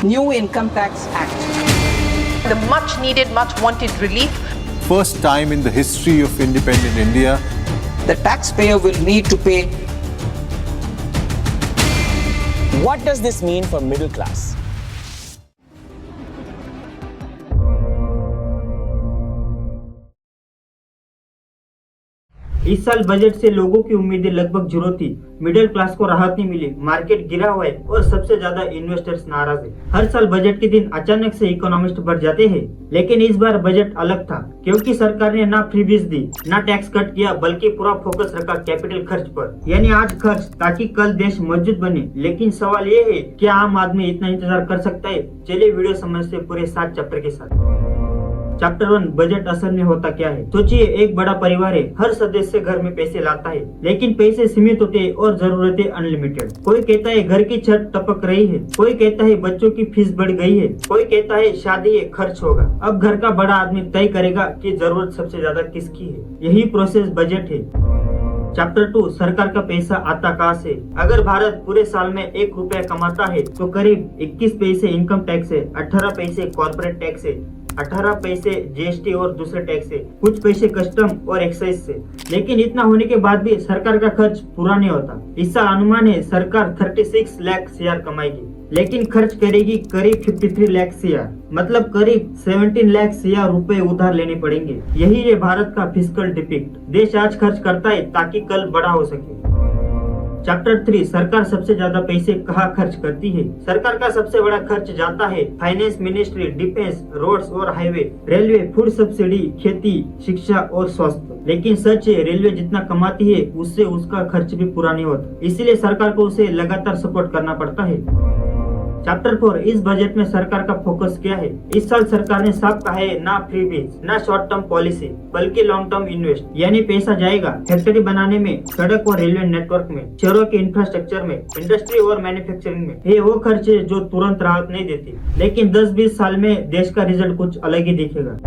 New Income Tax Act. The much needed, much wanted relief. First time in the history of independent India, The taxpayer will need to pay. What does this mean for middle class? इस साल budget से लोगों की उम्मीदें लगभग zero थी। Middle class को राहत नहीं मिली, मार्केट गिरा हुआ है और सबसे ज्यादा इन्वेस्टर्स नाराज है। हर साल बजट के दिन अचानक से इकोनॉमिस्ट बढ़ जाते हैं, लेकिन इस बार बजट अलग था क्योंकि सरकार ने ना फ्रीबीज दी, ना टैक्स कट किया, बल्कि पूरा फोकस रखा कैपिटल खर्च पर। यानी आज खर्च ताकि कल देश मजबूत बने। लेकिन सवाल ये है, क्या आम आदमी इतना इंतजार कर सकता है? चलिए वीडियो समझते पूरे 7 चैप्टर के साथ। चैप्टर 1, बजट असल में होता क्या है। सोचिए, एक बड़ा परिवार है, हर सदस्य घर में पैसे लाता है, लेकिन पैसे सीमित होते हैं और जरूरतें अनलिमिटेड। कोई कहता है घर की छत टपक रही है, कोई कहता है बच्चों की फीस बढ़ गई है, कोई कहता है शादी है, खर्च होगा। अब घर का बड़ा आदमी तय करेगा कि जरूरत सबसे ज्यादा किसकी है। यही प्रोसेस बजट है। चैप्टर 2, सरकार का पैसा आता कहाँ से। अगर भारत पूरे साल में 1 रुपया कमाता है तो करीब 21 पैसे इनकम टैक्स है, 18 पैसे कॉर्पोरेट टैक्स है, 18 पैसे जीएसटी और दूसरे टैक्स है, कुछ पैसे कस्टम और एक्साइज से। लेकिन इतना होने के बाद भी सरकार का खर्च पूरा नहीं होता। इस साल अनुमान है सरकार 36 लाख CR कमाएगी, लेकिन खर्च करेगी करीब 53 लाख CR, मतलब करीब 17 लाख CR रुपए उधार लेने पड़ेंगे। यही है भारत का फिस्कल डिफिक्ट। देश आज खर्च करता है ताकि कल बड़ा हो सके। चैप्टर 3, सरकार सबसे ज्यादा पैसे कहाँ खर्च करती है। सरकार का सबसे बड़ा खर्च जाता है फाइनेंस मिनिस्ट्री, डिफेंस, रोड्स और हाईवे, रेलवे, फूड सब्सिडी, खेती, शिक्षा और स्वास्थ्य। लेकिन सच है, रेलवे जितना कमाती है उससे उसका खर्च भी पूरा नहीं होता, इसीलिए सरकार को उसे लगातार सपोर्ट करना पड़ता है। चैप्टर 4, इस बजट में सरकार का फोकस क्या है। इस साल सरकार ने साफ कहा है, ना फ्रीबीज, ना शॉर्ट टर्म पॉलिसी, बल्कि लॉन्ग टर्म इन्वेस्ट। यानी पैसा जाएगा फैक्ट्री बनाने में, सड़क और रेलवे नेटवर्क में, शहरों के इंफ्रास्ट्रक्चर में, इंडस्ट्री और मैन्युफैक्चरिंग में। ये वो खर्च है जो तुरंत राहत नहीं देती, लेकिन 10-20 साल में देश का रिजल्ट कुछ अलग ही दिखेगा।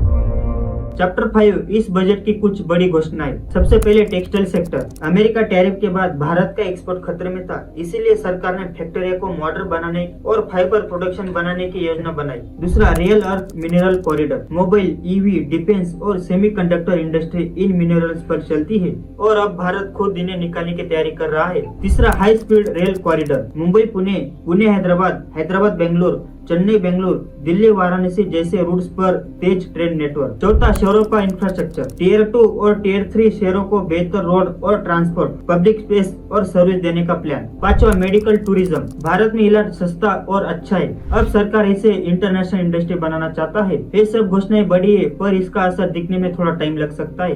चैप्टर 5, इस बजट की कुछ बड़ी घोषणाएं। सबसे पहले टेक्सटाइल सेक्टर। अमेरिका टैरिफ के बाद भारत का एक्सपोर्ट खतरे में था, इसीलिए सरकार ने फैक्ट्रियों को मॉडर्न बनाने और फाइबर प्रोडक्शन बनाने की योजना बनाई। दूसरा, real earth mineral corridor. Mobile, EV, defence और सेमीकंडक्टर इंडस्ट्री इन मिनरल्स पर चलती है और अब भारत खुद इन्हें निकालने की तैयारी कर रहा है। तीसरा, high speed rail corridor. Mumbai Pune, Pune Hyderabad, Hyderabad Bengaluru, Chennai Bengaluru, Delhi Varanasi जैसे रूट्स पर तेज ट्रेन नेटवर्क। चौथा, शहरों का इंफ्रास्ट्रक्चर। टियर 2 और टियर 3 शहरों को बेहतर रोड और ट्रांसपोर्ट, पब्लिक स्पेस और सर्विस देने का प्लान। पांचवा, मेडिकल टूरिज्म। भारत में इलाज सस्ता और अच्छा है, अब सरकार इसे इंटरनेशनल इंडस्ट्री बनाना चाहता है। ये सब घोषणाएं बड़ी है, पर इसका असर दिखने में थोड़ा टाइम लग सकता है।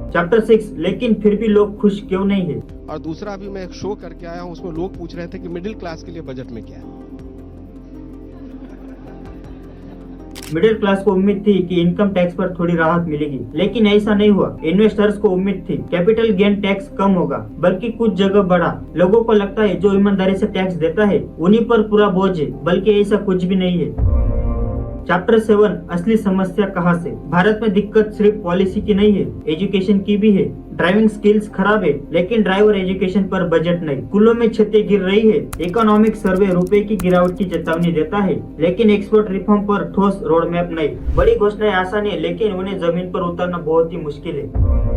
चैप्टर 6, लेकिन फिर भी लोग खुश क्यों नहीं है। और दूसरा, अभी मैं एक शो करके आया हूँ, उसमें लोग पूछ रहे थे कि मिडिल क्लास के लिए बजट में क्या है। मिडिल क्लास को उम्मीद थी कि इनकम टैक्स पर थोड़ी राहत मिलेगी, लेकिन ऐसा नहीं हुआ। इन्वेस्टर्स को उम्मीद थी कैपिटल गेन टैक्स कम होगा, बल्कि कुछ जगह बढ़ा। लोगों को लगता है जो ईमानदारी से टैक्स देता है उन्हीं पर पूरा बोझ है, बल्कि ऐसा कुछ भी नहीं है। चैप्टर 7, असली समस्या कहाँ से। भारत में दिक्कत सिर्फ पॉलिसी की नहीं है, एजुकेशन की भी है। ड्राइविंग स्किल्स खराब है, लेकिन ड्राइवर एजुकेशन पर बजट नहीं। स्कूलों में छतें गिर रही है। इकोनॉमिक सर्वे रुपए की गिरावट की चेतावनी देता है, लेकिन एक्सपोर्ट रिफॉर्म पर ठोस रोड मैप नहीं। बड़ी घोषणाएं आसान है, लेकिन उन्हें जमीन पर उतारना बहुत ही मुश्किल है।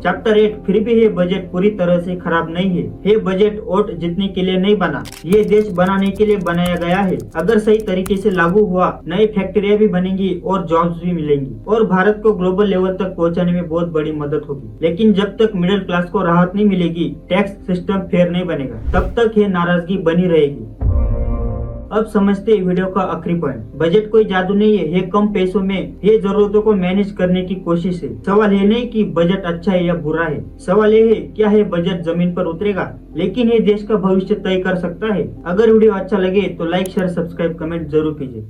चैप्टर 8, फिर भी ये बजट पूरी तरह से खराब नहीं है। ये बजट वोट जीतने के लिए नहीं बना, ये देश बनाने के लिए बनाया गया है। अगर सही तरीके से लागू हुआ, नई फैक्ट्रियां भी बनेंगी और जॉब्स भी मिलेंगी और भारत को ग्लोबल लेवल तक पहुंचाने में बहुत बड़ी मदद होगी। लेकिन जब तक मिडिल क्लास को राहत नहीं मिलेगी, टैक्स सिस्टम फेयर नहीं बनेगा, तब तक ये नाराजगी बनी रहेगी। अब समझते हैं वीडियो का आखिरी पॉइंट। बजट कोई जादू नहीं है, ये कम पैसों में ये जरूरतों को मैनेज करने की कोशिश है। सवाल ये नहीं कि बजट अच्छा है या बुरा है, सवाल ये है क्या है बजट जमीन पर उतरेगा, लेकिन ये देश का भविष्य तय कर सकता है। अगर वीडियो अच्छा लगे तो लाइक, शेयर, सब्सक्राइब, कमेंट जरूर कीजिए।